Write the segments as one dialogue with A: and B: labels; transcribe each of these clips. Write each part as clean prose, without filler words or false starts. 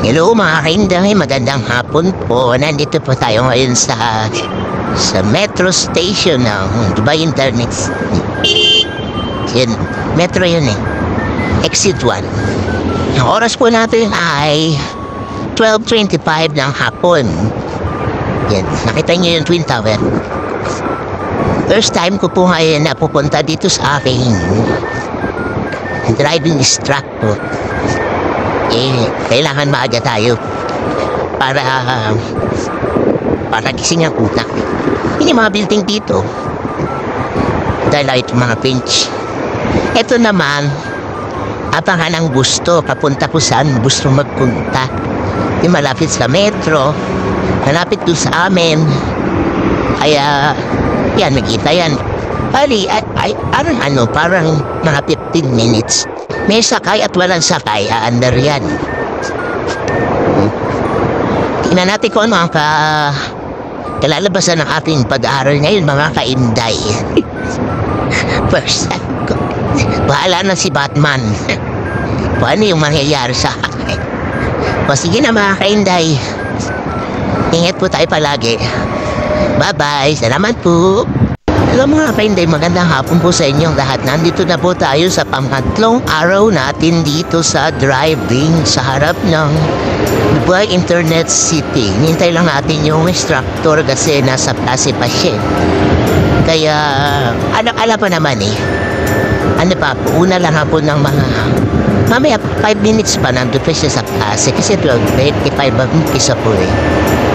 A: Hello mga kainday, magandang hapon po. Nandito po tayo ngayon sa Metro Station ng Dubai Internet. Yan, Metro yun eh. Exit 1. Ang oras po natin ay 12:25 ng hapon. Yan, nakita niyo yung Twin Tower. First time ko po ngayon na pupunta dito sa aking driving instructor. Kailangan maaga tayo para gising ang utak. Hindi mga building dito dahil ito mga pinch. Ito naman abangan ang gusto, papunta po saan gusto magpunta. Yung malapit sa metro, malapit doon sa amin, kaya yan, nakita yan. Bali, parang mga 15 minutes. May sakay at walang sakay, aandar yan. Tingnan natin kung ano ang kalalabasan ng ating pag-aaral ngayon, mga kainday. First time ko, bahala na si Batman. Paano yung mangyayari sa akin? O sige na mga kainday, ingat po tayo palagi. Bye-bye, salamat po. Hello mga kainday, magandang hapon po sa inyong lahat. Nandito na po tayo sa pangatlong araw natin dito sa driving sa harap ng Dubai Internet City. Nintay lang natin yung instructor kasi nasa klase pa siya. Kaya ala pa naman eh. Ano pa, una lang po ng mga mamaya 5 minutes pa nandun pa siya sa klase kasi 12:25 ang umpisa po eh.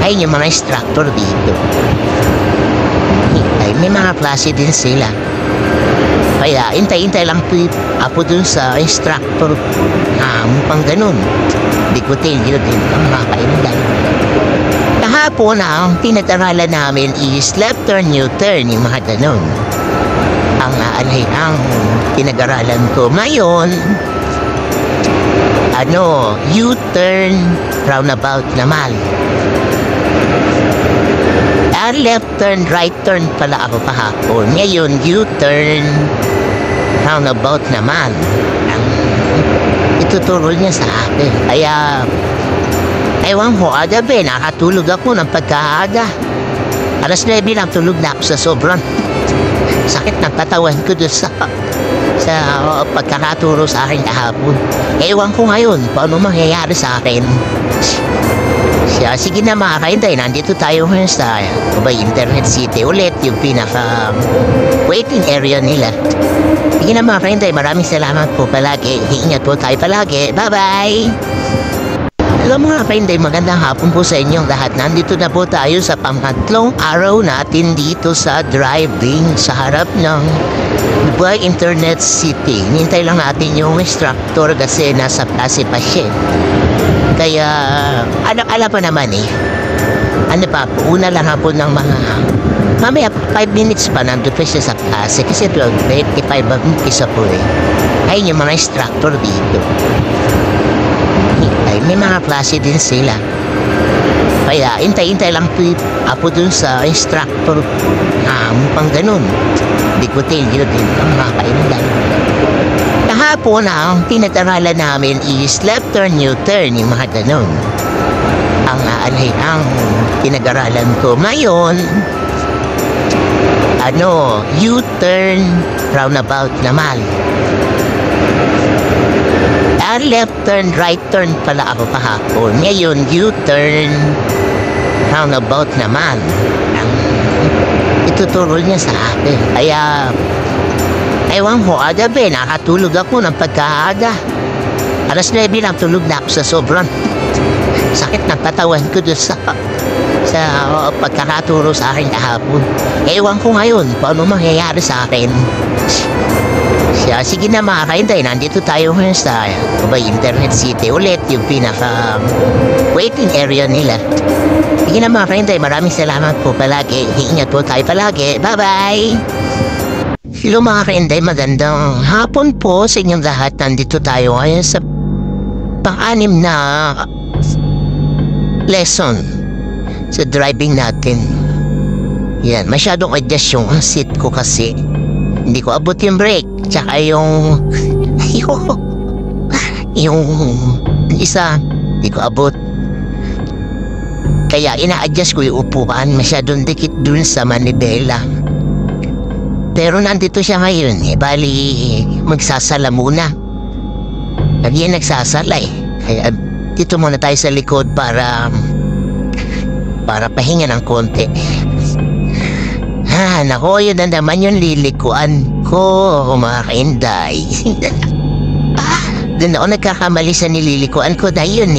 A: Ayun yung mga instructor dito. May mga klase din sila. Kaya intay-intay lang po dun sa instructor pang ganun. Bikutin yun din ang mga kainday. Kahapon ang pinag-aralan namin is left turn, U-turn, yung mga ganun. Ang pinag-aralan ko ngayon, U-turn, roundabout naman. Left turn, right turn pala ako kahapon. Ngayon, U-turn, roundabout naman. Ang ituturo niya sa akin. Kaya, ewan ko, agabi, nakatulog ako ng pagkaaga. Alas 9 lang, tulog na ako sa sobrang sakit ng katawan ko doon sa pagkakaturo sa akin kahapon. Ewan ko ngayon, paano mangyayari sa akin. Sige na mga kainday, nandito tayo ngayon sa Dubai Internet City ulit, yung pinaka waiting area nila. Sige na mga kainday, maraming salamat po palagi. Iingat po tayo palagi. Bye-bye! Hello mga kainday, magandang hapon po sa inyong lahat. Nandito na po tayo sa pangatlong araw natin dito sa driving sa harap ng Dubai Internet City. Nintay lang natin yung instructor kasi nasa klase pa siya. Kaya ala pa naman eh. Ano pa, una lang po ng mga mamaya 5 minutes pa nandun pa siya sa klase kasi 12:25 ang umpisa po eh. Ayun yung mga instructor dito. May mga klase din sila. Kaya intay-intay lang po dun sa instructor pang ganun. Bikutin yun din ang mga kainday. Kahapon ang pinag-aralan namin is left turn, U-turn, yung mga ganun. Ang pinag-aralan ko ngayon, U-turn, roundabout naman. Left turn, right turn pala ako kahapon. Ngayon, U-turn, roundabout naman. Ang ituturo niya sa akin. Kaya, ewan ko, agabi, nakatulog ako ng pagkaaga. Alas 9 lang, tulog na ako sa sobrang sakit ng katawan ko doon sa pagkakaturo sa akin kahapon. Ewan ko ngayon, paano mangyayari sa akin. Sige na mga kainday, nandito tayo ngayon sa Dubai Internet City ulit, yung pinaka waiting area nila. Sige na mga kainday, maraming salamat po palagi. Iingat po tayo palagi. Bye-bye! Hello mga kainday, magandang hapon po sa inyong lahat. Nandito tayo ngayon sa pang-anim na lesson sa driving natin. Yan, masyadong adjust yung seat ko kasi hindi ko abot yung brake. Tsaka yung isa Di ko abot. Kaya ina-adjust ko yung upuan, masyadong dikit dun sa manibela. Pero nandito siya ngayon bali magsasala muna. Lagi nagsasala Kaya dito muna tayo sa likod para pahinga ng konti. Nako, yun na naman yung lilikuan ko, mga kainday. Doon ako nagkakamali sa nililikuan ko dahil yun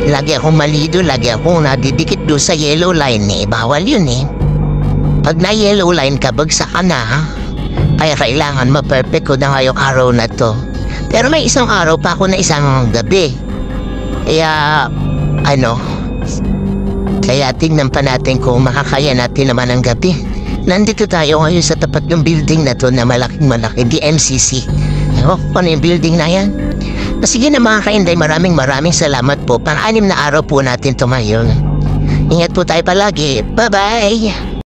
A: Lagi akong malido, lagi akong nadidikit doon sa yellow line Bawal yun Pag na yellow line ka, bagsak ka na Kaya kailangan ma-perfect ko na ngayong araw na to. Pero may isang araw pa ako na isang gabi. Kaya tingnan pa natin kung makakaya natin naman ang gabi. Nandito tayo ngayon sa tapat ng building na to na malaking-malaki, di MCC. Ano yung building na yan? Sige na mga kainday, maraming salamat po. Pang-anim na araw po natin ito ngayon. Ingat po tayo palagi. Bye-bye!